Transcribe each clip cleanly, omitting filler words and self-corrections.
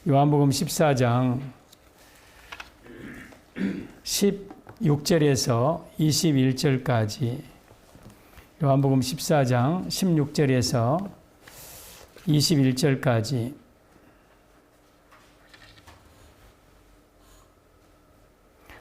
요한복음 14장 16절에서 21절까지 요한복음 14장 16절에서 21절까지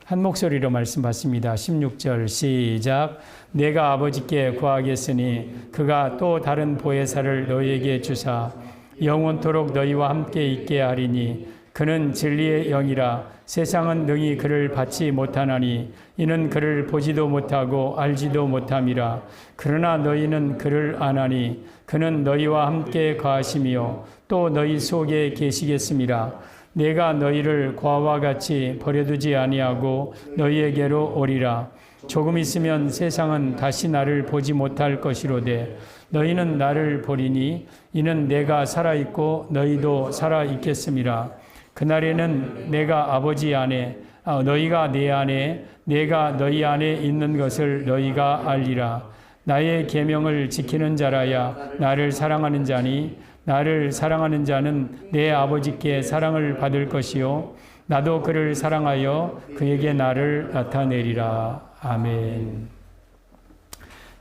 한 목소리로 말씀 받습니다. 16절 시작. 내가 아버지께 구하겠으니 그가 또 다른 보혜사를 너희에게 주사 영원토록 너희와 함께 있게 하리니 그는 진리의 영이라. 세상은 능히 그를 받지 못하나니 이는 그를 보지도 못하고 알지도 못함이라. 그러나 너희는 그를 아나니 그는 너희와 함께 거하시며 또 너희 속에 계시겠음이라. 내가 너희를 과와 같이 버려두지 아니하고 너희에게로 오리라. 조금 있으면 세상은 다시 나를 보지 못할 것이로되 너희는 나를 보리니 이는 내가 살아있고 너희도 살아있겠음이라. 그날에는 내가 아버지 안에 너희가 내 안에 내가 너희 안에 있는 것을 너희가 알리라. 나의 계명을 지키는 자라야 나를 사랑하는 자니 나를 사랑하는 자는 내 아버지께 사랑을 받을 것이요 나도 그를 사랑하여 그에게 나를 나타내리라. 아멘.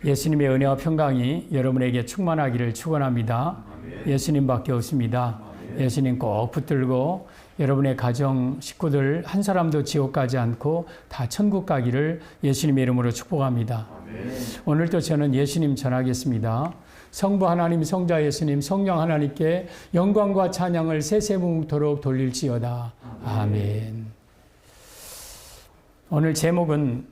예수님의 은혜와 평강이 여러분에게 충만하기를 축원합니다. 예수님밖에 없습니다. 예수님 꼭 붙들고 여러분의 가정 식구들 한 사람도 지옥 가지 않고 다 천국 가기를 예수님의 이름으로 축복합니다. 오늘도 저는 예수님 전하겠습니다. 성부 하나님, 성자 예수님, 성령 하나님께 영광과 찬양을 세세무토록 돌릴지어다. 아멘. 오늘 제목은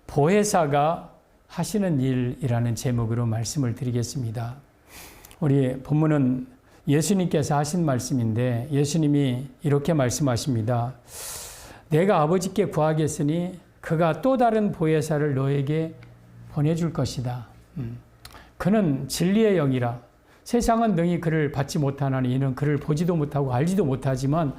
보혜사가 하시는 일이라는 제목으로 말씀을 드리겠습니다. 우리 본문은 예수님께서 하신 말씀인데 예수님이 이렇게 말씀하십니다. 내가 아버지께 구하겠으니 그가 또 다른 보혜사를 너에게 보내줄 것이다. 그는 진리의 영이라. 세상은 능히 그를 받지 못하나니 이는 그를 보지도 못하고 알지도 못하지만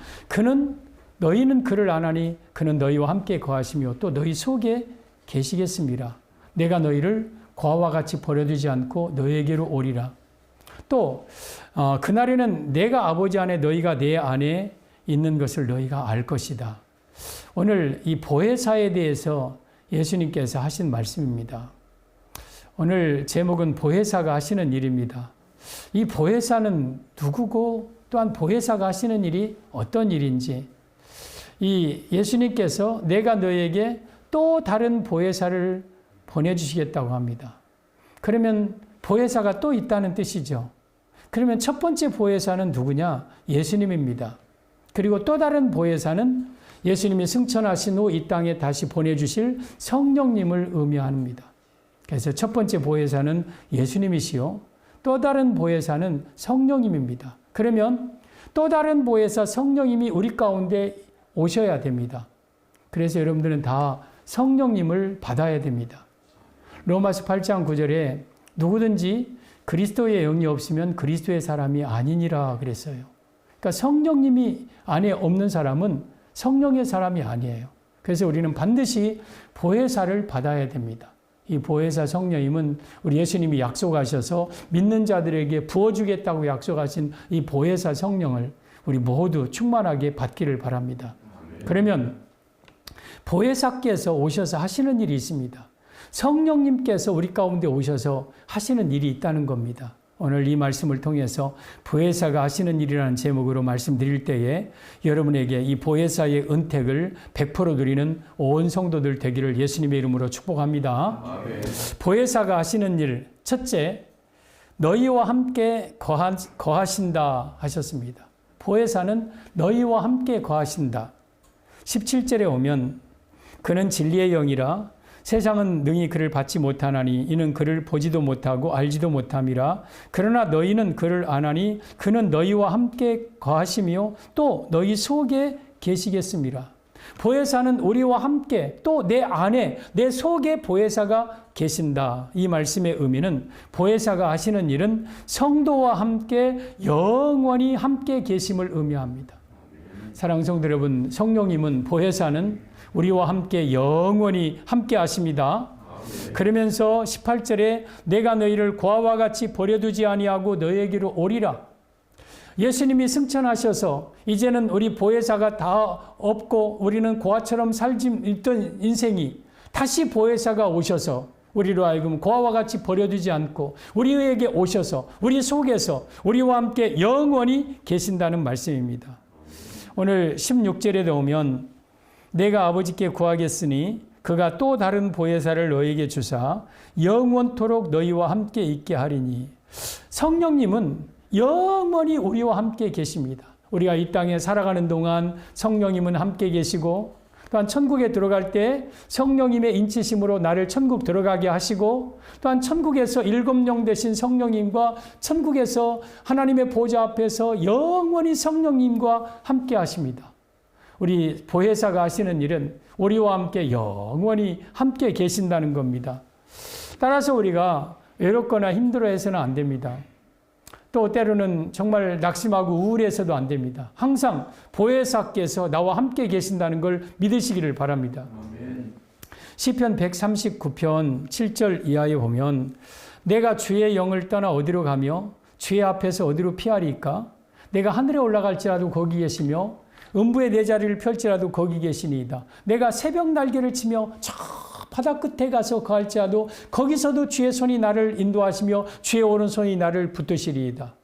너희는 그를 아나니 그는 너희와 함께 거하시며 또 너희 속에 계시겠습니다. 내가 너희를 과와 같이 버려두지 않고 너희에게로 오리라. 또 그날에는 내가 아버지 안에 너희가 내 안에 있는 것을 너희가 알 것이다. 오늘 이 보혜사에 대해서 예수님께서 하신 말씀입니다. 오늘 제목은 보혜사가 하시는 일입니다. 이 보혜사는 누구고 또한 보혜사가 하시는 일이 어떤 일인지 이 예수님께서 내가 너희에게 또 다른 보혜사를 보내주시겠다고 합니다. 그러면 보혜사가 또 있다는 뜻이죠. 그러면 첫 번째 보혜사는 누구냐? 예수님입니다. 그리고 또 다른 보혜사는 예수님이 승천하신 후 이 땅에 다시 보내주실 성령님을 의미합니다. 그래서 첫 번째 보혜사는 예수님이시요. 또 다른 보혜사는 성령님입니다. 그러면 또 다른 보혜사 성령님이 우리 가운데 오셔야 됩니다. 그래서 여러분들은 다 성령님을 받아야 됩니다. 로마서 8장 9절에 누구든지 그리스도의 영이 없으면 그리스도의 사람이 아니니라 그랬어요. 그러니까 성령님이 안에 없는 사람은 성령의 사람이 아니에요. 그래서 우리는 반드시 보혜사를 받아야 됩니다. 이 보혜사 성령님은 우리 예수님이 약속하셔서 믿는 자들에게 부어주겠다고 약속하신 이 보혜사 성령을 우리 모두 충만하게 받기를 바랍니다. 그러면 보혜사께서 오셔서 하시는 일이 있습니다. 성령님께서 우리 가운데 오셔서 하시는 일이 있다는 겁니다. 오늘 이 말씀을 통해서 보혜사가 하시는 일이라는 제목으로 말씀드릴 때에 여러분에게 이 보혜사의 은택을 100% 누리는 온 성도들 되기를 예수님의 이름으로 축복합니다. 아멘. 보혜사가 하시는 일, 첫째, 너희와 함께 거하신다 하셨습니다. 보혜사는 너희와 함께 거하신다. 17절에 오면 그는 진리의 영이라. 세상은 능히 그를 받지 못하나니 이는 그를 보지도 못하고 알지도 못함이라. 그러나 너희는 그를 아나니 그는 너희와 함께 거하시며 또 너희 속에 계시겠습니다. 보혜사는 우리와 함께 또 내 안에 내 속에 보혜사가 계신다. 이 말씀의 의미는 보혜사가 하시는 일은 성도와 함께 영원히 함께 계심을 의미합니다. 사랑하는 성도 여러분, 성령님은 보혜사는 우리와 함께 영원히 함께 하십니다. 그러면서 18절에 내가 너희를 과와 같이 버려두지 아니하고 너희에게로 오리라. 예수님이 승천하셔서 이제는 우리 보혜사가 다 없고 우리는 고아처럼 살지 있던 인생이 다시 보혜사가 오셔서 우리로 하여금 고아와 같이 버려두지 않고 우리에게 오셔서 우리 속에서 우리와 함께 영원히 계신다는 말씀입니다. 오늘 16절에 오면 내가 아버지께 구하겠으니 그가 또 다른 보혜사를 너에게 주사 영원토록 너희와 함께 있게 하리니, 성령님은 영원히 우리와 함께 계십니다. 우리가 이 땅에 살아가는 동안 성령님은 함께 계시고, 또한 천국에 들어갈 때 성령님의 인치심으로 나를 천국 들어가게 하시고, 또한 천국에서 일곱령 되신 성령님과 천국에서 하나님의 보좌 앞에서 영원히 성령님과 함께 하십니다. 우리 보혜사가 하시는 일은 우리와 함께 영원히 함께 계신다는 겁니다. 따라서 우리가 외롭거나 힘들어해서는 안 됩니다. 또 때로는 정말 낙심하고 우울해서도 안 됩니다. 항상 보혜사께서 나와 함께 계신다는 걸 믿으시기를 바랍니다. 시편 139편 7절 이하에 보면 내가 주의 영을 떠나 어디로 가며 주의 앞에서 어디로 피하리까? 내가 하늘에 올라갈지라도 거기 계시며 음부의 내 자리를 펼지라도 거기 계시니이다. 내가 새벽 날개를 치며 저 바다 끝에 가서 거할지라도 거기서도 주의 손이 나를 인도하시며 주의 오른손이 나를 붙드시리이다.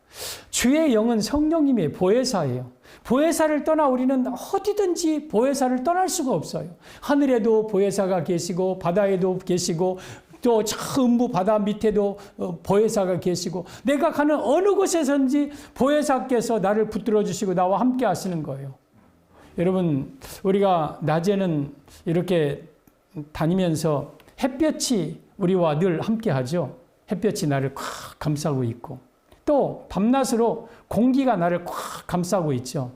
주의 영은 성령님의 보혜사예요. 보혜사를 떠나 우리는 어디든지 보혜사를 떠날 수가 없어요. 하늘에도 보혜사가 계시고 바다에도 계시고 또 저 음부 바다 밑에도 보혜사가 계시고, 내가 가는 어느 곳에선지 보혜사께서 나를 붙들어 주시고 나와 함께 하시는 거예요. 여러분, 우리가 낮에는 이렇게 다니면서 햇볕이 우리와 늘 함께 하죠. 햇볕이 나를 꽉 감싸고 있고, 또 밤낮으로 공기가 나를 꽉 감싸고 있죠.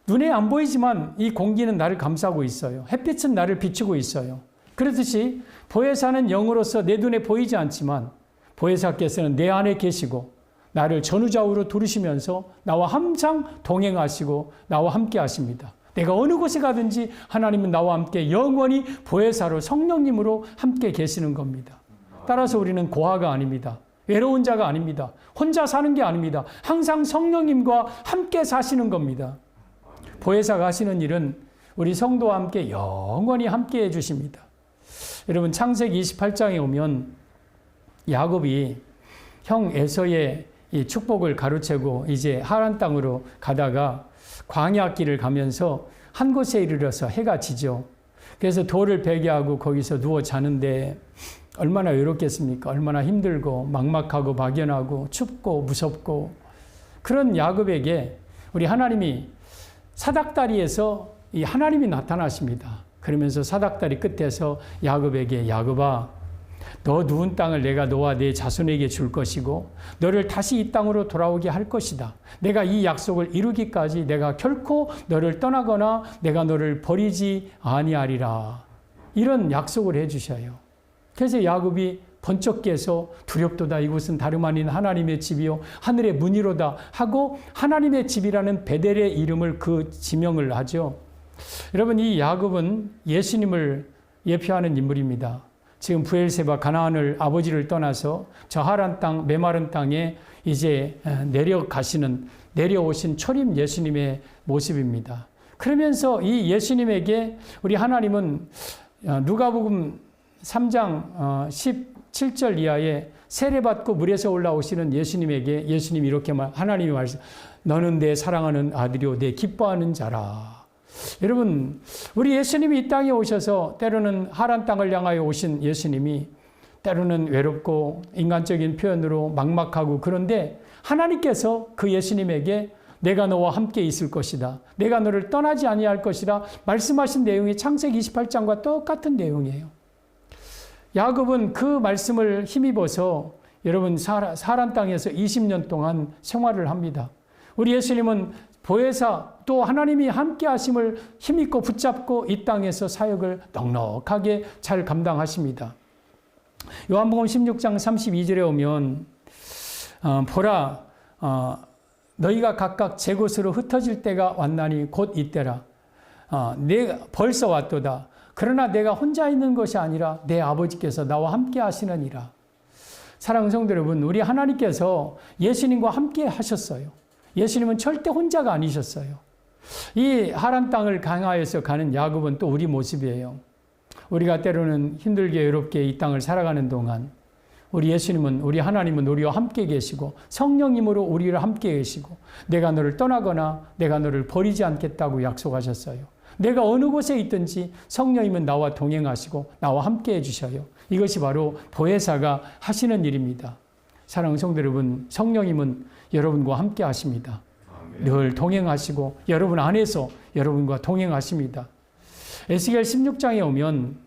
눈에 안 보이지만 이 공기는 나를 감싸고 있어요. 햇빛은 나를 비추고 있어요. 그렇듯이 보혜사는 영으로서 내 눈에 보이지 않지만 보혜사께서는 내 안에 계시고 나를 전우좌우로 두르시면서 나와 항상 동행하시고 나와 함께 하십니다. 내가 어느 곳에 가든지 하나님은 나와 함께 영원히 보혜사로 성령님으로 함께 계시는 겁니다. 따라서 우리는 고아가 아닙니다. 외로운 자가 아닙니다. 혼자 사는 게 아닙니다. 항상 성령님과 함께 사시는 겁니다. 보혜사가 하시는 일은 우리 성도와 함께 영원히 함께 해주십니다. 여러분, 창세기 28장에 오면 야곱이 형 에서의 이 축복을 가로채고 이제 하란 땅으로 가다가 광야길을 가면서 한 곳에 이르러서 해가 지죠. 그래서 돌을 베게 하고 거기서 누워 자는데 얼마나 외롭겠습니까? 얼마나 힘들고 막막하고 막연하고 춥고 무섭고, 그런 야곱에게 우리 하나님이 사닥다리에서 이 하나님이 나타나십니다. 그러면서 사닥다리 끝에서 야곱에게, 야곱아, 너 누운 땅을 내가 너와 네 자손에게 줄 것이고 너를 다시 이 땅으로 돌아오게 할 것이다. 내가 이 약속을 이루기까지 내가 결코 너를 떠나거나 내가 너를 버리지 아니하리라. 이런 약속을 해주셔요. 그래서 야곱이 번쩍 깨서 두렵도다, 이곳은 다름 아닌 하나님의 집이요 하늘의 문이로다 하고 하나님의 집이라는 베델의 이름을 그 지명을 하죠. 여러분, 이 야곱은 예수님을 예표하는 인물입니다. 지금 브엘세바 가나안을 아버지를 떠나서 저 하란 땅, 메마른 땅에 이제 내려오신 초림 예수님의 모습입니다. 그러면서 이 예수님에게 우리 하나님은 누가복음 3장 17절 이하에 세례받고 물에서 올라오시는 예수님에게 예수님이 이렇게 하나님이 말씀, 너는 내 사랑하는 아들이요 내 기뻐하는 자라. 여러분, 우리 예수님이 이 땅에 오셔서 때로는 하란 땅을 향하여 오신 예수님이 때로는 외롭고 인간적인 표현으로 막막하고, 그런데 하나님께서 그 예수님에게 내가 너와 함께 있을 것이다, 내가 너를 떠나지 아니할 것이다 말씀하신 내용이 창세기 28장과 똑같은 내용이에요. 야곱은 그 말씀을 힘입어서 여러분 하란 땅에서 20년 동안 생활을 합니다. 우리 예수님은 보혜사 또 하나님이 함께 하심을 힘입고 붙잡고 이 땅에서 사역을 넉넉하게 잘 감당하십니다. 요한복음 16장 32절에 오면 보라, 너희가 각각 제 곳으로 흩어질 때가 왔나니 곧 이때라. 내가 벌써 왔도다. 그러나 내가 혼자 있는 것이 아니라 내 아버지께서 나와 함께 하시느니라. 사랑하는 성도 여러분, 우리 하나님께서 예수님과 함께 하셨어요. 예수님은 절대 혼자가 아니셨어요. 이 하란 땅을 강하여서 가는 야곱은 또 우리 모습이에요. 우리가 때로는 힘들게 외롭게 이 땅을 살아가는 동안 우리 예수님은, 우리 하나님은 우리와 함께 계시고 성령님으로 우리를 함께 계시고 내가 너를 떠나거나 내가 너를 버리지 않겠다고 약속하셨어요. 내가 어느 곳에 있든지 성령님은 나와 동행하시고 나와 함께 해주셔요. 이것이 바로 보혜사가 하시는 일입니다. 사랑하는 성도 여러분, 성령님은 여러분과 함께 하십니다. 늘 동행하시고 여러분 안에서 여러분과 동행하십니다. 에스겔 16장에 오면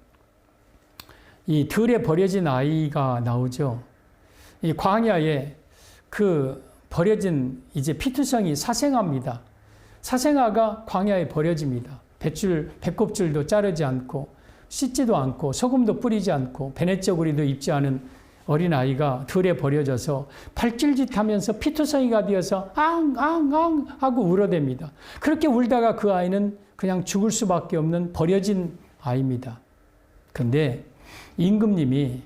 이 들에 버려진 아이가 나오죠. 이 광야에 그 버려진 이제 피투성이 사생아입니다. 사생아가 광야에 버려집니다. 배꼽줄도 자르지 않고 씻지도 않고 소금도 뿌리지 않고 베네저고리도 입지 않은 어린아이가 들에 버려져서 발길짓 하면서 피투성이가 되어서 앙앙앙 하고 울어댑니다. 그렇게 울다가 그 아이는 그냥 죽을 수밖에 없는 버려진 아이입니다. 근데 임금님이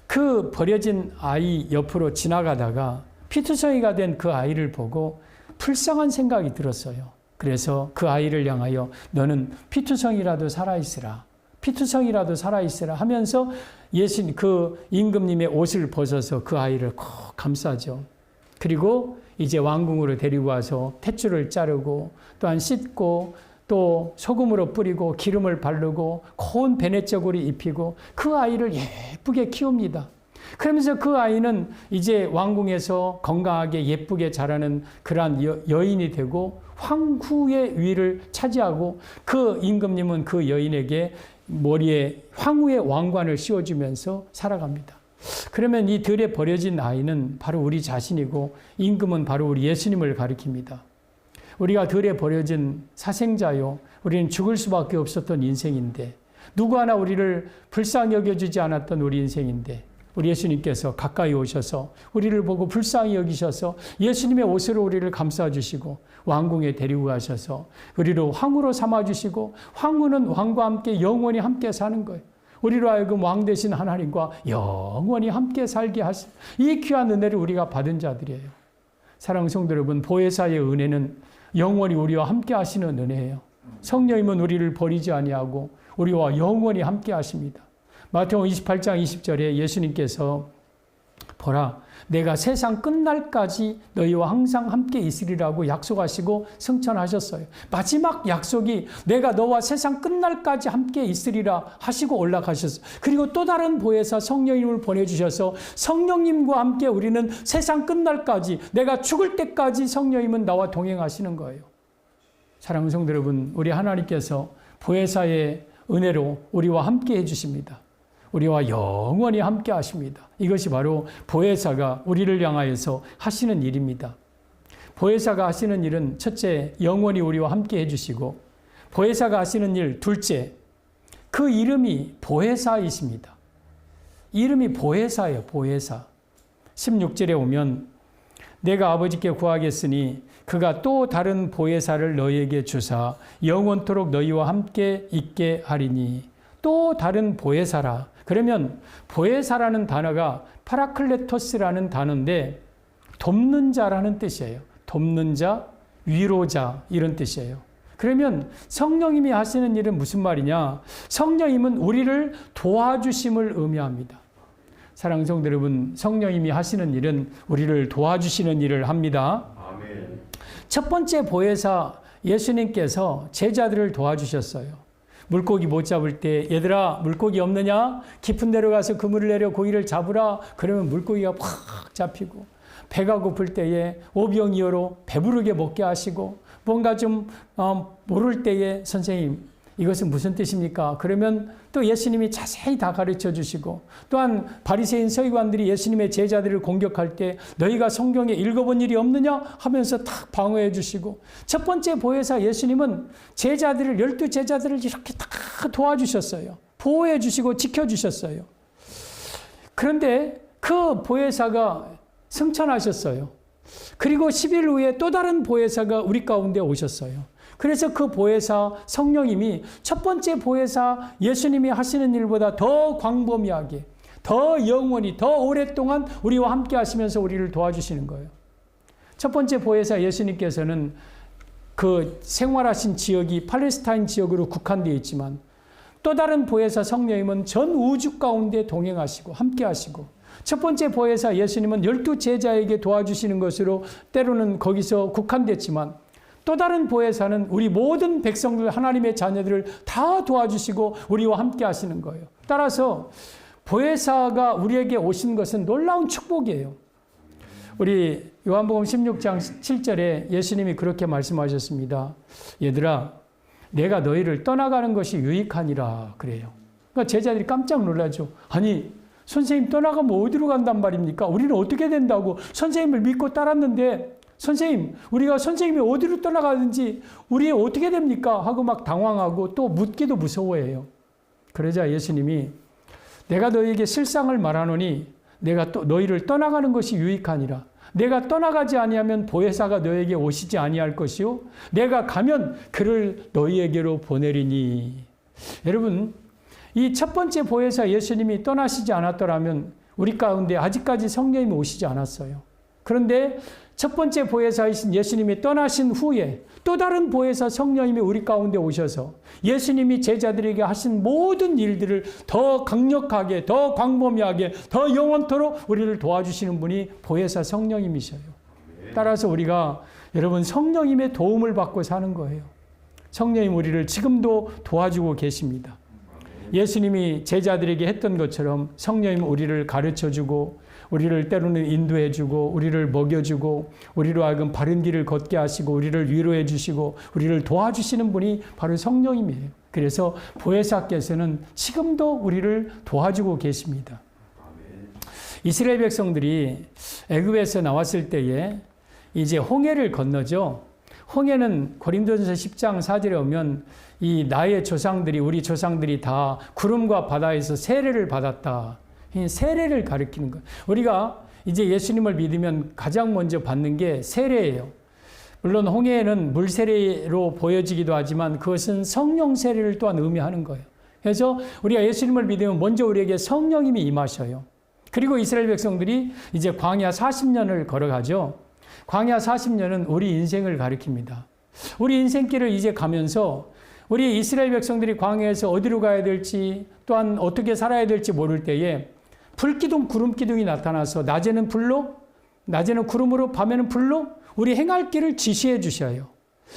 그 버려진 아이 옆으로 지나가다가 피투성이가 된 그 아이를 보고 불쌍한 생각이 들었어요. 그래서 그 아이를 향하여 너는 피투성이라도 살아있으라. 피투성이라도 살아있으라 하면서 그 임금님의 옷을 벗어서 그 아이를 콕 감싸죠. 그리고 이제 왕궁으로 데리고 와서 탯줄을 자르고 또한 씻고 또 소금으로 뿌리고 기름을 바르고 고운 베네저고리 입히고 그 아이를 예쁘게 키웁니다. 그러면서 그 아이는 이제 왕궁에서 건강하게 예쁘게 자라는 그러한 여인이 되고 황후의 위를 차지하고 그 임금님은 그 여인에게 머리에 황후의 왕관을 씌워주면서 살아갑니다. 그러면 이 들에 버려진 아이는 바로 우리 자신이고 임금은 바로 우리 예수님을 가리킵니다. 우리가 들에 버려진 사생자요. 우리는 죽을 수밖에 없었던 인생인데 누구 하나 우리를 불쌍히 여겨주지 않았던 우리 인생인데 우리 예수님께서 가까이 오셔서 우리를 보고 불쌍히 여기셔서 예수님의 옷으로 우리를 감싸주시고 왕궁에 데리고 가셔서 우리를 황후로 삼아주시고 황후는 왕과 함께 영원히 함께 사는 거예요. 우리로 하여금 왕 되신 하나님과 영원히 함께 살게 하신 이 귀한 은혜를 우리가 받은 자들이에요. 사랑하는 성도 여러분, 보혜사의 은혜는 영원히 우리와 함께 하시는 은혜예요. 성령님은 우리를 버리지 아니하고 우리와 영원히 함께 하십니다. 마태복음 28장 20절에 예수님께서 보라 내가 세상 끝날까지 너희와 항상 함께 있으리라고 약속하시고 승천하셨어요. 마지막 약속이 내가 너와 세상 끝날까지 함께 있으리라 하시고 올라가셨어요. 그리고 또 다른 보혜사 성령님을 보내주셔서 성령님과 함께 우리는 세상 끝날까지 내가 죽을 때까지 성령님은 나와 동행하시는 거예요. 사랑하는 성도 여러분, 우리 하나님께서 보혜사의 은혜로 우리와 함께 해주십니다. 우리와 영원히 함께 하십니다. 이것이 바로 보혜사가 우리를 향하여서 하시는 일입니다. 보혜사가 하시는 일은 첫째, 영원히 우리와 함께 해주시고 보혜사가 하시는 일, 둘째, 그 이름이 보혜사이십니다. 이름이 보혜사예요. 보혜사. 16절에 오면 내가 아버지께 구하겠으니 그가 또 다른 보혜사를 너희에게 주사 영원토록 너희와 함께 있게 하리니 또 다른 보혜사라. 그러면 보혜사라는 단어가 파라클레토스라는 단어인데 돕는 자라는 뜻이에요. 돕는 자, 위로자 이런 뜻이에요. 그러면 성령님이 하시는 일은 무슨 말이냐? 성령님은 우리를 도와주심을 의미합니다. 사랑하는 성도 여러분, 성령님이 하시는 일은 우리를 도와주시는 일을 합니다. 아멘. 첫 번째 보혜사 예수님께서 제자들을 도와주셨어요. 물고기 못 잡을 때 얘들아 물고기 없느냐? 깊은 데로 가서 그물을 내려 고기를 잡으라. 그러면 물고기가 팍 잡히고 배가 고플 때에 오병이어로 배부르게 먹게 하시고 뭔가 좀 모를 때에 선생님 이것은 무슨 뜻입니까? 그러면 또 예수님이 자세히 다 가르쳐 주시고 또한 바리새인 서기관들이 예수님의 제자들을 공격할 때 너희가 성경에 읽어본 일이 없느냐 하면서 탁 방어해 주시고 첫 번째 보혜사 예수님은 제자들을 12제자들을 이렇게 다 도와주셨어요. 보호해 주시고 지켜주셨어요. 그런데 그 보혜사가 승천하셨어요. 그리고 10일 후에 또 다른 보혜사가 우리 가운데 오셨어요. 그래서 그 보혜사 성령님이 첫 번째 보혜사 예수님이 하시는 일보다 더 광범위하게, 더 영원히, 더 오랫동안 우리와 함께 하시면서 우리를 도와주시는 거예요. 첫 번째 보혜사 예수님께서는 그 생활하신 지역이 팔레스타인 지역으로 국한되어 있지만 또 다른 보혜사 성령님은 전 우주 가운데 동행하시고 함께 하시고 첫 번째 보혜사 예수님은 12 제자에게 도와주시는 것으로 때로는 거기서 국한됐지만 또 다른 보혜사는 우리 모든 백성들 하나님의 자녀들을 다 도와주시고 우리와 함께 하시는 거예요. 따라서 보혜사가 우리에게 오신 것은 놀라운 축복이에요. 우리 요한복음 16장 7절에 예수님이 그렇게 말씀하셨습니다. 얘들아 내가 너희를 떠나가는 것이 유익하니라 그래요. 그러니까 제자들이 깜짝 놀라죠. 아니 선생님 떠나가면 어디로 간단 말입니까? 우리는 어떻게 된다고 선생님을 믿고 따랐는데 선생님 우리가 선생님이 어디로 떠나가든지 우리 어떻게 됩니까? 하고 막 당황하고 또 묻기도 무서워해요. 그러자 예수님이 내가 너희에게 실상을 말하노니 내가 또 너희를 떠나가는 것이 유익하니라. 내가 떠나가지 아니하면 보혜사가 너에게 오시지 아니할 것이요 내가 가면 그를 너희에게로 보내리니. 여러분 이 첫 번째 보혜사 예수님이 떠나시지 않았더라면 우리 가운데 아직까지 성령님이 오시지 않았어요. 그런데 첫 번째 보혜사이신 예수님이 떠나신 후에 또 다른 보혜사 성령님이 우리 가운데 오셔서 예수님이 제자들에게 하신 모든 일들을 더 강력하게, 더 광범위하게, 더 영원토록 우리를 도와주시는 분이 보혜사 성령님이셔요. 따라서 우리가 여러분 성령님의 도움을 받고 사는 거예요. 성령님 우리를 지금도 도와주고 계십니다. 예수님이 제자들에게 했던 것처럼 성령님 우리를 가르쳐주고 우리를 때로는 인도해주고 우리를 먹여주고 우리로 하여금 바른 길을 걷게 하시고 우리를 위로해 주시고 우리를 도와주시는 분이 바로 성령님이에요. 그래서 보혜사께서는 지금도 우리를 도와주고 계십니다. 이스라엘 백성들이 애굽에서 나왔을 때에 이제 홍해를 건너죠. 홍해는 고린도전서 10장 4절에 오면 이 나의 조상들이 우리 조상들이 다 구름과 바다에서 세례를 받았다. 세례를 가리키는 거예요. 우리가 이제 예수님을 믿으면 가장 먼저 받는 게 세례예요. 물론 홍해에는 물세례로 보여지기도 하지만 그것은 성령 세례를 또한 의미하는 거예요. 그래서 우리가 예수님을 믿으면 먼저 우리에게 성령님이 임하셔요. 그리고 이스라엘 백성들이 이제 광야 40년을 걸어가죠. 광야 40년은 우리 인생을 가리킵니다. 우리 인생길을 이제 가면서 우리 이스라엘 백성들이 광야에서 어디로 가야 될지 또한 어떻게 살아야 될지 모를 때에 불기둥 구름기둥이 나타나서 낮에는 불로 낮에는 구름으로 밤에는 불로 우리 행할 길을 지시해 주셔요.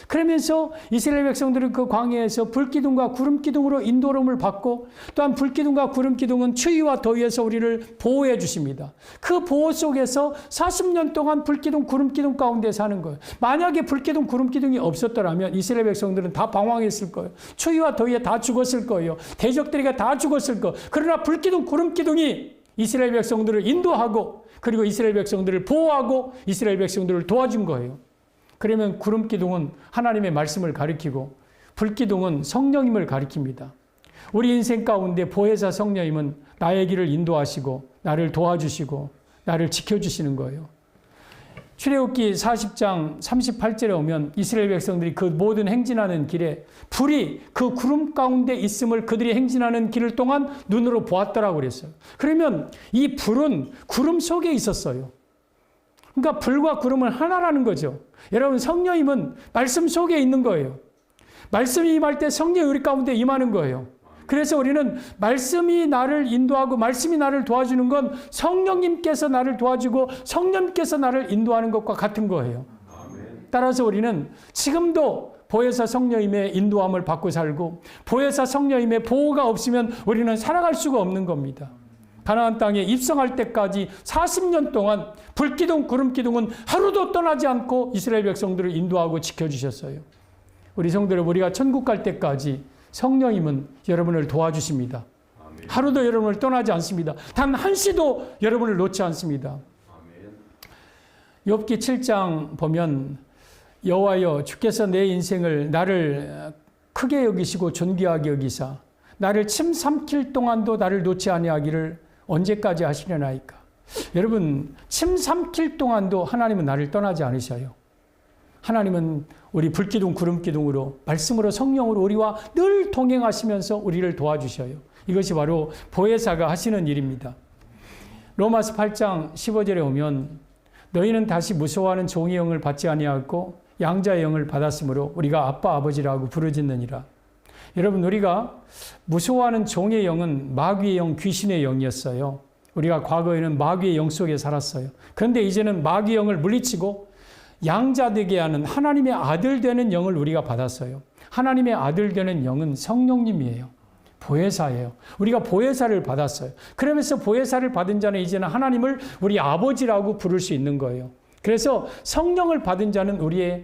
그러면서 이스라엘 백성들은 그 광야에서 불기둥과 구름기둥으로 인도름을 받고 또한 불기둥과 구름기둥은 추위와 더위에서 우리를 보호해 주십니다. 그 보호 속에서 40년 동안 불기둥 구름기둥 가운데 사는 거예요. 만약에 불기둥 구름기둥이 없었더라면 이스라엘 백성들은 다 방황했을 거예요. 추위와 더위에 다 죽었을 거예요. 대적들에게 다 죽었을 거예요. 그러나 불기둥 구름기둥이 이스라엘 백성들을 인도하고 그리고 이스라엘 백성들을 보호하고 이스라엘 백성들을 도와준 거예요. 그러면 구름기둥은 하나님의 말씀을 가리키고 불기둥은 성령님을 가리킵니다. 우리 인생 가운데 보혜사 성령님은 나의 길을 인도하시고 나를 도와주시고 나를 지켜주시는 거예요. 출애굽기 40장 38절에 오면 이스라엘 백성들이 그 모든 행진하는 길에 불이 그 구름 가운데 있음을 그들이 행진하는 길을 동안 눈으로 보았더라고 그랬어요. 그러면 이 불은 구름 속에 있었어요. 그러니까 불과 구름은 하나라는 거죠. 여러분 성령님은 말씀 속에 있는 거예요. 말씀이 임할 때 성령이 우리 가운데 임하는 거예요. 그래서 우리는 말씀이 나를 인도하고 말씀이 나를 도와주는 건 성령님께서 나를 도와주고 성령님께서 나를 인도하는 것과 같은 거예요. 따라서 우리는 지금도 보혜사 성령님의 인도함을 받고 살고 보혜사 성령님의 보호가 없으면 우리는 살아갈 수가 없는 겁니다. 가나안 땅에 입성할 때까지 40년 동안 불기둥 구름기둥은 하루도 떠나지 않고 이스라엘 백성들을 인도하고 지켜주셨어요. 우리 성도 여러분, 우리가 천국 갈 때까지 성령님은 여러분을 도와주십니다. 아멘. 하루도 여러분을 떠나지 않습니다. 단 한시도 여러분을 놓지 않습니다. 욥기 7장 보면 여호와여 주께서 내 인생을 나를 크게 여기시고 존귀하게 여기사 나를 침 삼킬 동안도 나를 놓지 아니하기를 언제까지 하시려나이까. 여러분 침 삼킬 동안도 하나님은 나를 떠나지 않으셔요. 하나님은 우리 불기둥 구름기둥으로 말씀으로 성령으로 우리와 늘 동행하시면서 우리를 도와주셔요. 이것이 바로 보혜사가 하시는 일입니다. 로마서 8장 15절에 오면 너희는 다시 무서워하는 종의 영을 받지 아니하고 양자의 영을 받았으므로 우리가 아빠 아버지라고 부르짖느니라. 여러분, 우리가 무서워하는 종의 영은 마귀의 영, 귀신의 영이었어요. 우리가 과거에는 마귀의 영 속에 살았어요. 그런데 이제는 마귀의 영을 물리치고 양자되게 하는 하나님의 아들 되는 영을 우리가 받았어요. 하나님의 아들 되는 영은 성령님이에요. 보혜사예요. 우리가 보혜사를 받았어요. 그러면서 보혜사를 받은 자는 이제는 하나님을 우리 아버지라고 부를 수 있는 거예요. 그래서 성령을 받은 자는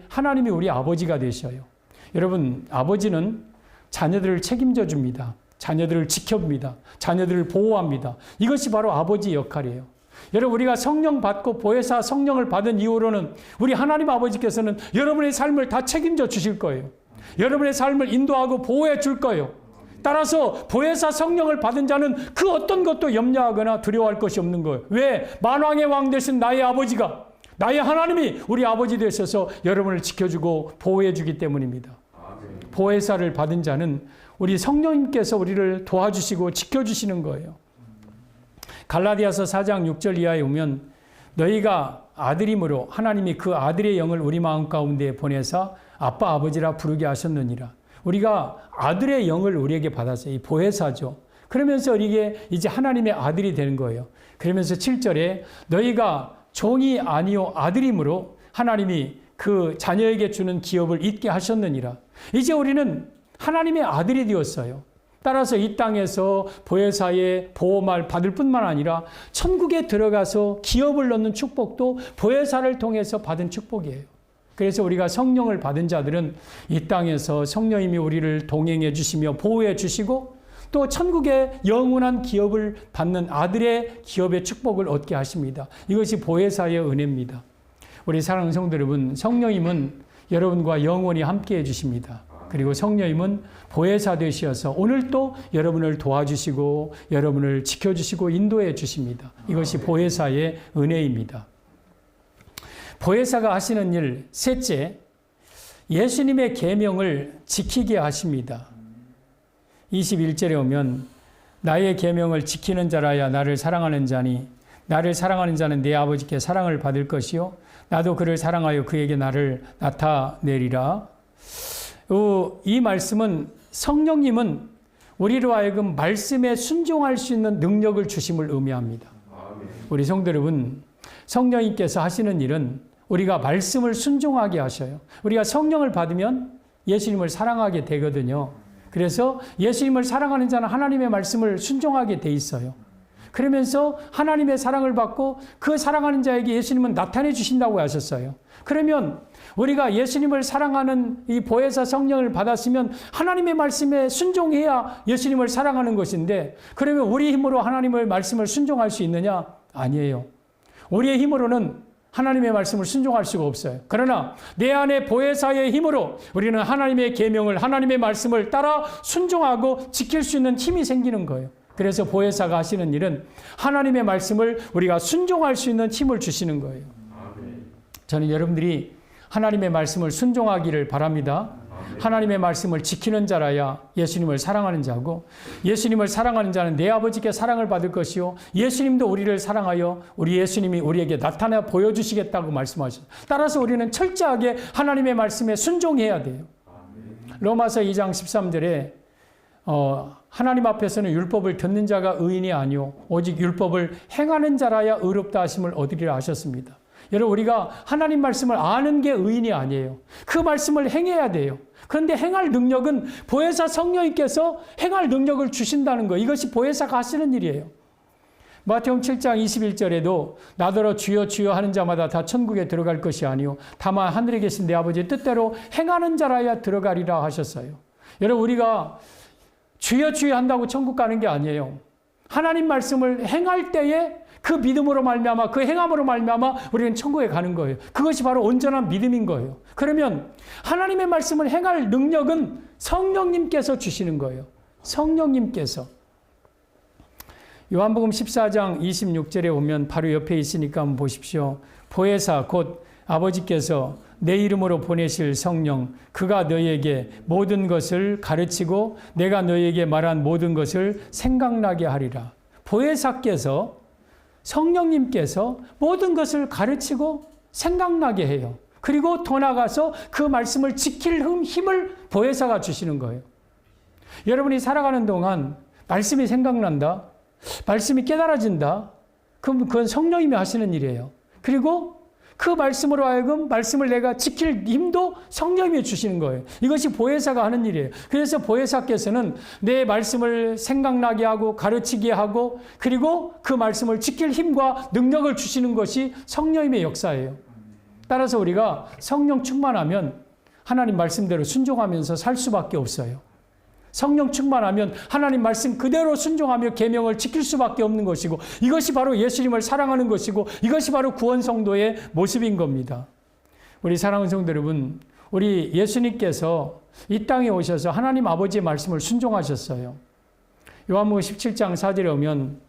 하나님이 우리 아버지가 되셔요. 여러분, 아버지는 자녀들을 책임져 줍니다. 자녀들을 지켜줍니다. 자녀들을 보호합니다. 이것이 바로 아버지의 역할이에요. 여러분, 우리가 성령 받고 보혜사 성령을 받은 이후로는 우리 하나님 아버지께서는 여러분의 삶을 다 책임져 주실 거예요. 여러분의 삶을 인도하고 보호해 줄 거예요. 따라서 보혜사 성령을 받은 자는 그 어떤 것도 염려하거나 두려워할 것이 없는 거예요. 왜? 만왕의 왕 되신 나의 아버지가, 나의 하나님이 우리 아버지 되셔서 여러분을 지켜주고 보호해 주기 때문입니다. 보혜사를 받은 자는 우리 성령님께서 우리를 도와주시고 지켜주시는 거예요. 갈라디아서 4장 6절 이하에 오면 너희가 아들임으로 하나님이 그 아들의 영을 우리 마음 가운데 보내사 아빠 아버지라 부르게 하셨느니라. 우리가 아들의 영을 우리에게 받았어요. 이 보혜사죠. 그러면서 이게 이제 하나님의 아들이 되는 거예요. 그러면서 7절에 너희가 종이 아니요 아들임으로 하나님이 그 자녀에게 주는 기업을 잊게 하셨느니라. 이제 우리는 하나님의 아들이 되었어요. 따라서 이 땅에서 보혜사의 보호말 받을 뿐만 아니라 천국에 들어가서 기업을 얻는 축복도 보혜사를 통해서 받은 축복이에요. 그래서 우리가 성령을 받은 자들은 이 땅에서 성령님이 우리를 동행해 주시며 보호해 주시고 또 천국의 영원한 기업을 받는 아들의 기업의 축복을 얻게 하십니다. 이것이 보혜사의 은혜입니다. 우리 사랑하는 성도 여러분, 성령님은 여러분과 영원히 함께해 주십니다. 그리고 성령님은 보혜사 되셔서 오늘 또 여러분을 도와주시고 여러분을 지켜주시고 인도해 주십니다. 이것이 보혜사의 은혜입니다. 보혜사가 하시는 일, 셋째, 예수님의 계명을 지키게 하십니다. 21절에 오면 나의 계명을 지키는 자라야 나를 사랑하는 자니 나를 사랑하는 자는 내 아버지께 사랑을 받을 것이요 나도 그를 사랑하여 그에게 나를 나타내리라. 이 말씀은 성령님은 우리로 하여금 말씀에 순종할 수 있는 능력을 주심을 의미합니다. 우리 성도 여러분, 성령님께서 하시는 일은 우리가 말씀을 순종하게 하셔요. 우리가 성령을 받으면 예수님을 사랑하게 되거든요. 그래서 예수님을 사랑하는 자는 하나님의 말씀을 순종하게 돼 있어요. 그러면서 하나님의 사랑을 받고 그 사랑하는 자에게 예수님은 나타내 주신다고 하셨어요. 그러면 우리가 예수님을 사랑하는 이 보혜사 성령을 받았으면 하나님의 말씀에 순종해야 예수님을 사랑하는 것인데 그러면 우리 힘으로 하나님의 말씀을 순종할 수 있느냐? 아니에요. 우리의 힘으로는 하나님의 말씀을 순종할 수가 없어요. 그러나 내 안에 보혜사의 힘으로 우리는 하나님의 계명을 하나님의 말씀을 따라 순종하고 지킬 수 있는 힘이 생기는 거예요. 그래서 보혜사가 하시는 일은 하나님의 말씀을 우리가 순종할 수 있는 힘을 주시는 거예요. 저는 여러분들이 하나님의 말씀을 순종하기를 바랍니다. 하나님의 말씀을 지키는 자라야 예수님을 사랑하는 자고 예수님을 사랑하는 자는 내 아버지께 사랑을 받을 것이요 예수님도 우리를 사랑하여 우리 예수님이 우리에게 나타나 보여주시겠다고 말씀하셨어요. 따라서 우리는 철저하게 하나님의 말씀에 순종해야 돼요. 로마서 2장 13절에 하나님 앞에서는 율법을 듣는 자가 의인이 아니요 오직 율법을 행하는 자라야 의롭다 하심을 얻으리라 하셨습니다. 여러분, 우리가 하나님 말씀을 아는 게 의인이 아니에요. 그 말씀을 행해야 돼요. 그런데 행할 능력은 보혜사 성령님께서 행할 능력을 주신다는 거. 이것이 보혜사가 하시는 일이에요. 마태복음 7장 21절에도 나더러 주여 주여 하는 자마다 다 천국에 들어갈 것이 아니요 다만 하늘에 계신 내 아버지의 뜻대로 행하는 자라야 들어가리라 하셨어요. 여러분, 우리가 주여 주여 한다고 천국 가는 게 아니에요. 하나님 말씀을 행할 때에 그 믿음으로 말미암아 그 행함으로 말미암아 우리는 천국에 가는 거예요. 그것이 바로 온전한 믿음인 거예요. 그러면 하나님의 말씀을 행할 능력은 성령님께서 주시는 거예요. 성령님께서. 요한복음 14장 26절에 오면 바로 옆에 있으니까 한번 보십시오. 보혜사 곧 아버지께서 내 이름으로 보내실 성령 그가 너희에게 모든 것을 가르치고 내가 너희에게 말한 모든 것을 생각나게 하리라. 보혜사께서 성령님께서 모든 것을 가르치고 생각나게 해요. 그리고 더 나아가서 그 말씀을 지킬 힘을 보혜사가 주시는 거예요. 여러분이 살아가는 동안 말씀이 생각난다, 말씀이 깨달아진다, 그럼 그건 성령님이 하시는 일이에요. 그리고 그 말씀으로 하여금 말씀을 내가 지킬 힘도 성령님이 주시는 거예요. 이것이 보혜사가 하는 일이에요. 그래서 보혜사께서는 내 말씀을 생각나게 하고 가르치게 하고 그리고 그 말씀을 지킬 힘과 능력을 주시는 것이 성령님의 역사예요. 따라서 우리가 성령 충만하면 하나님 말씀대로 순종하면서 살 수밖에 없어요. 성령 충만하면 하나님 말씀 그대로 순종하며 계명을 지킬 수밖에 없는 것이고 이것이 바로 예수님을 사랑하는 것이고 이것이 바로 구원 성도의 모습인 겁니다. 우리 사랑하는 성도 여러분, 우리 예수님께서 이 땅에 오셔서 하나님 아버지의 말씀을 순종하셨어요. 요한복음 17장 4절에 오면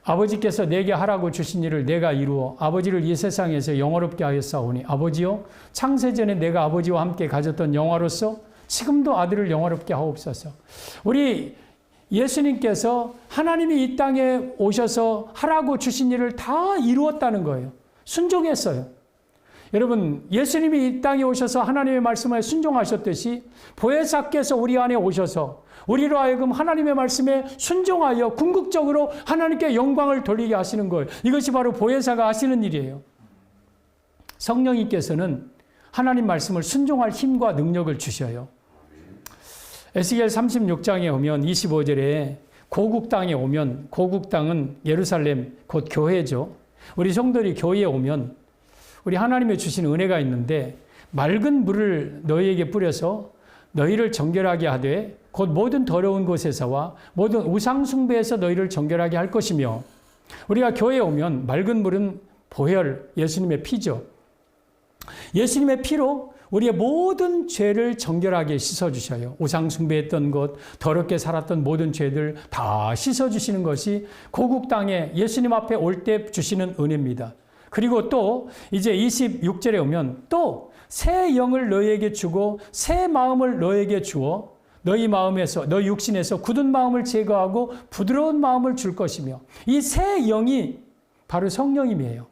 아버지께서 내게 하라고 주신 일을 내가 이루어 아버지를 이 세상에서 영화롭게 하였사오니 아버지요 창세전에 내가 아버지와 함께 가졌던 영화로서 지금도 아들을 영화롭게 하옵소서. 우리 예수님께서 하나님이 이 땅에 오셔서 하라고 주신 일을 다 이루었다는 거예요. 순종했어요. 여러분, 예수님이 이 땅에 오셔서 하나님의 말씀에 순종하셨듯이 보혜사께서 우리 안에 오셔서 우리로 하여금 하나님의 말씀에 순종하여 궁극적으로 하나님께 영광을 돌리게 하시는 거예요. 이것이 바로 보혜사가 하시는 일이에요. 성령님께서는 하나님 말씀을 순종할 힘과 능력을 주셔요. 에스겔 36장에 오면 25절에 고국 땅에 오면, 고국 땅은 예루살렘 곧 교회죠. 우리 성도들이 교회에 오면 우리 하나님의 주신 은혜가 있는데 맑은 물을 너희에게 뿌려서 너희를 정결하게 하되 곧 모든 더러운 곳에서와 모든 우상 숭배에서 너희를 정결하게 할 것이며, 우리가 교회에 오면 맑은 물은 보혈, 예수님의 피죠. 예수님의 피로 우리의 모든 죄를 정결하게 씻어주셔요. 우상 숭배했던 것, 더럽게 살았던 모든 죄들 다 씻어주시는 것이 고국 땅에 예수님 앞에 올 때 주시는 은혜입니다. 그리고 또 이제 26절에 오면 또 새 영을 너희에게 주고 새 마음을 너희에게 주어 너희 마음에서, 너희 육신에서 굳은 마음을 제거하고 부드러운 마음을 줄 것이며, 이 새 영이 바로 성령님이에요.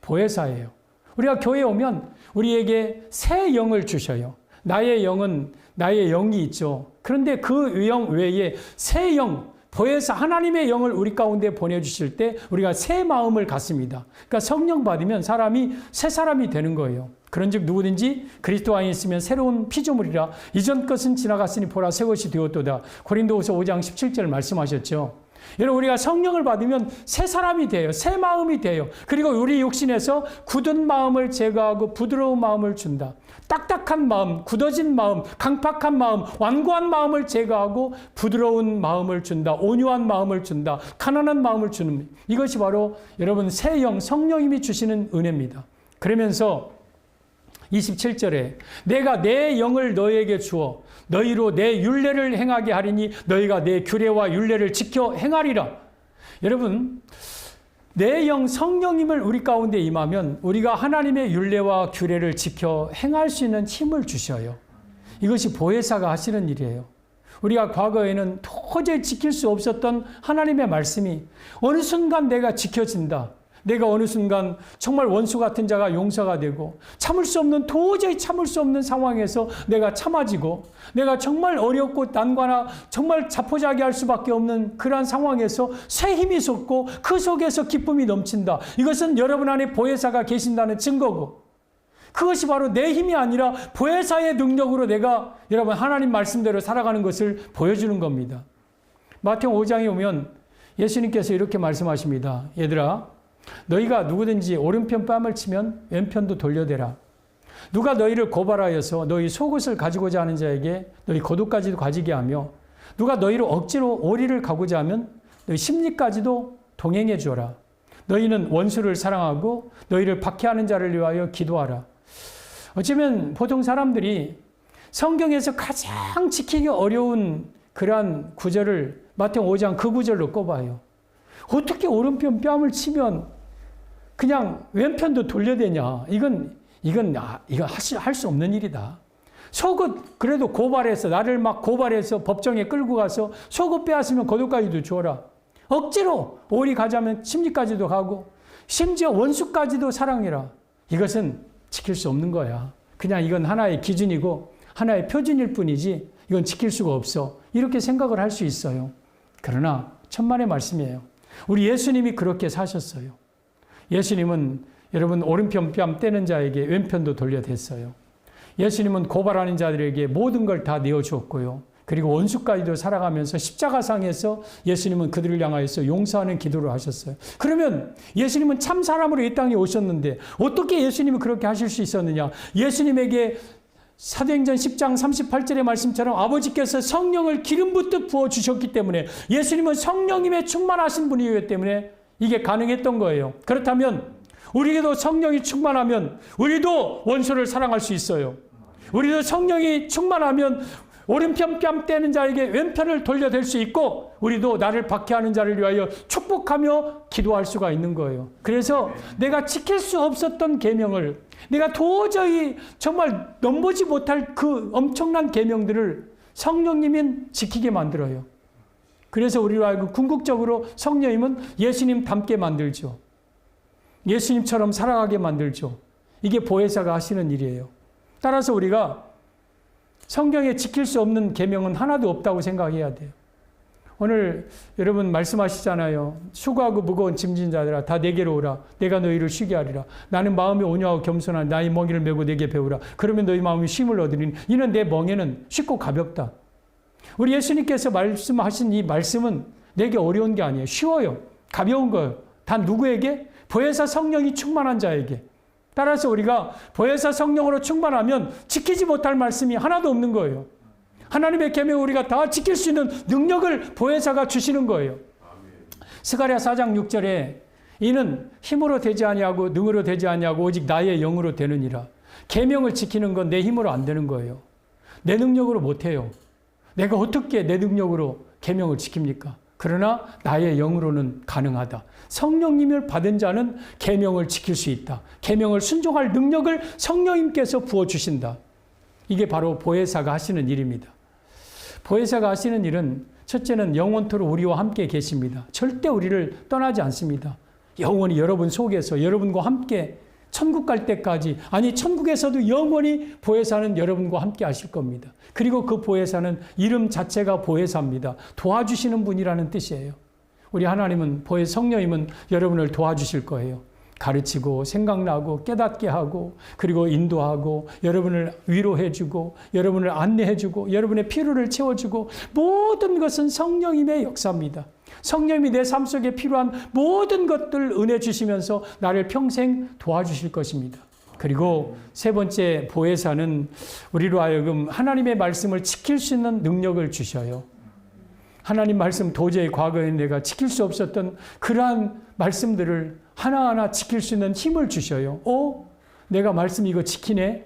보혜사예요. 우리가 교회에 오면 우리에게 새 영을 주셔요. 나의 영은 나의 영이 있죠. 그런데 그 영 외에 새 영, 보혜사 하나님의 영을 우리 가운데 보내주실 때 우리가 새 마음을 갖습니다. 그러니까 성령 받으면 사람이 새 사람이 되는 거예요. 그런즉 누구든지 그리스도 안에 있으면 새로운 피조물이라 이전 것은 지나갔으니 보라 새 것이 되었도다. 고린도후서 5장 17절 말씀하셨죠. 여러분, 우리가 성령을 받으면 새 사람이 돼요. 새 마음이 돼요. 그리고 우리 육신에서 굳은 마음을 제거하고 부드러운 마음을 준다. 딱딱한 마음, 굳어진 마음, 강팍한 마음, 완고한 마음을 제거하고 부드러운 마음을 준다. 온유한 마음을 준다. 가난한 마음을 주는, 이것이 바로 여러분 새 영, 성령님이 주시는 은혜입니다. 그러면서 27절에 내가 내 영을 너희에게 주어 너희로 내 율례를 행하게 하리니 너희가 내 규례와 율례를 지켜 행하리라. 여러분, 내 영 성령님을 우리 가운데 임하면 우리가 하나님의 율례와 규례를 지켜 행할 수 있는 힘을 주셔요. 이것이 보혜사가 하시는 일이에요. 우리가 과거에는 도저히 지킬 수 없었던 하나님의 말씀이 어느 순간 내가 지켜진다. 내가 어느 순간 정말 원수 같은 자가 용서가 되고 참을 수 없는, 도저히 참을 수 없는 상황에서 내가 참아지고 내가 정말 어렵고 난관하 정말 자포자기할 수밖에 없는 그러한 상황에서 새 힘이 솟고 그 속에서 기쁨이 넘친다. 이것은 여러분 안에 보혜사가 계신다는 증거고, 그것이 바로 내 힘이 아니라 보혜사의 능력으로 내가 여러분 하나님 말씀대로 살아가는 것을 보여주는 겁니다. 마태복음 5장에 오면 예수님께서 이렇게 말씀하십니다. 얘들아, 너희가 누구든지 오른편 뺨을 치면 왼편도 돌려대라. 누가 너희를 고발하여서 너희 속옷을 가지고자 하는 자에게 너희 겉옷까지도 가지게 하며 누가 너희를 억지로 오리를 가고자 하면 너희 심리까지도 동행해 주어라. 너희는 원수를 사랑하고 너희를 박해하는 자를 위하여 기도하라. 어쩌면 보통 사람들이 성경에서 가장 지키기 어려운 그러한 구절을 마태복음 5장 그 구절로 꼽아요. 어떻게 오른편 뺨을 치면 그냥 왼편도 돌려대냐. 이건 할 수 없는 일이다. 속옷 그래도 고발해서 나를 막 고발해서 법정에 끌고 가서 속옷 빼앗으면 겉옷까지도 주어라. 억지로 오리 가자면 침리까지도 가고 심지어 원수까지도 사랑해라. 이것은 지킬 수 없는 거야. 그냥 이건 하나의 기준이고 하나의 표준일 뿐이지 이건 지킬 수가 없어. 이렇게 생각을 할 수 있어요. 그러나 천만의 말씀이에요. 우리 예수님이 그렇게 사셨어요. 예수님은 여러분 오른편 뺨 떼는 자에게 왼편도 돌려댔어요. 예수님은 고발하는 자들에게 모든 걸 다 내어주었고요. 그리고 원수까지도 살아가면서 십자가상에서 예수님은 그들을 향하여서 용서하는 기도를 하셨어요. 그러면 예수님은 참 사람으로 이 땅에 오셨는데 어떻게 예수님이 그렇게 하실 수 있었느냐? 예수님에게 사도행전 10장 38절의 말씀처럼 아버지께서 성령을 기름 붓듯 부어주셨기 때문에 예수님은 성령님의 충만하신 분이기 때문에 이게 가능했던 거예요. 그렇다면 우리에게도 성령이 충만하면 우리도 원수를 사랑할 수 있어요. 우리도 성령이 충만하면 오른편 뺨 떼는 자에게 왼편을 돌려댈 수 있고 우리도 나를 박해하는 자를 위하여 축복하며 기도할 수가 있는 거예요. 그래서 내가 지킬 수 없었던 계명을 내가 도저히 정말 넘보지 못할 그 엄청난 계명들을 성령님은 지키게 만들어요. 그래서 우리로 하여금 궁극적으로 성령님은 예수님 닮게 만들죠. 예수님처럼 살아가게 만들죠. 이게 보혜사가 하시는 일이에요. 따라서 우리가 성경에 지킬 수 없는 계명은 하나도 없다고 생각해야 돼요. 오늘 여러분 말씀하시잖아요. 수고하고 무거운 짐진 자들아 다 내게로 오라. 내가 너희를 쉬게 하리라. 나는 마음이 온유하고 겸손한 나의 멍에를 메고 내게 배우라. 그러면 너희 마음이 쉼을 얻으리니 이는 내 멍에는 쉽고 가볍다. 우리 예수님께서 말씀하신 이 말씀은 내게 어려운 게 아니에요. 쉬워요. 가벼운 거예요. 단 누구에게? 보혜사 성령이 충만한 자에게. 따라서 우리가 보혜사 성령으로 충만하면 지키지 못할 말씀이 하나도 없는 거예요. 하나님의 계명을 우리가 다 지킬 수 있는 능력을 보혜사가 주시는 거예요. 스가랴 4장 6절에 이는 힘으로 되지 아니하고 능으로 되지 아니하고 오직 나의 영으로 되느니라. 계명을 지키는 건 내 힘으로 안 되는 거예요. 내 능력으로 못 해요. 내가 어떻게 내 능력으로 계명을 지킵니까? 그러나 나의 영으로는 가능하다. 성령님을 받은 자는 계명을 지킬 수 있다. 계명을 순종할 능력을 성령님께서 부어주신다. 이게 바로 보혜사가 하시는 일입니다. 보혜사가 하시는 일은 첫째는 영원토록 우리와 함께 계십니다. 절대 우리를 떠나지 않습니다. 영원히 여러분 속에서 여러분과 함께 천국 갈 때까지, 아니 천국에서도 영원히 보혜사는 여러분과 함께 하실 겁니다. 그리고 그 보혜사는 이름 자체가 보혜사입니다. 도와주시는 분이라는 뜻이에요. 우리 하나님은 성령님은 여러분을 도와주실 거예요. 가르치고 생각나고 깨닫게 하고 그리고 인도하고 여러분을 위로해주고 여러분을 안내해주고 여러분의 필요를 채워주고 모든 것은 성령님의 역사입니다. 성령님이 내 삶 속에 필요한 모든 것들 은혜 주시면서 나를 평생 도와주실 것입니다. 그리고 세 번째 보혜사는 우리로 하여금 하나님의 말씀을 지킬 수 있는 능력을 주셔요. 하나님 말씀 도저히 과거에 내가 지킬 수 없었던 그러한 말씀들을 하나하나 지킬 수 있는 힘을 주셔요. 내가 말씀 이거 지키네.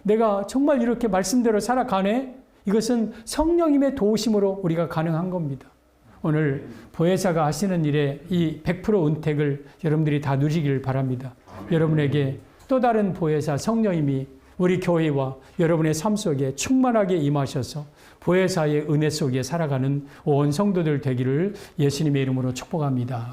내가 정말 이렇게 말씀대로 살아가네. 이것은 성령님의 도우심으로 우리가 가능한 겁니다. 오늘 보혜사가 하시는 일에 이 100% 은택을 여러분들이 다 누리기를 바랍니다. 여러분에게 또 다른 보혜사 성령님이 우리 교회와 여러분의 삶 속에 충만하게 임하셔서 보혜사의 은혜 속에 살아가는 온 성도들 되기를 예수님의 이름으로 축복합니다.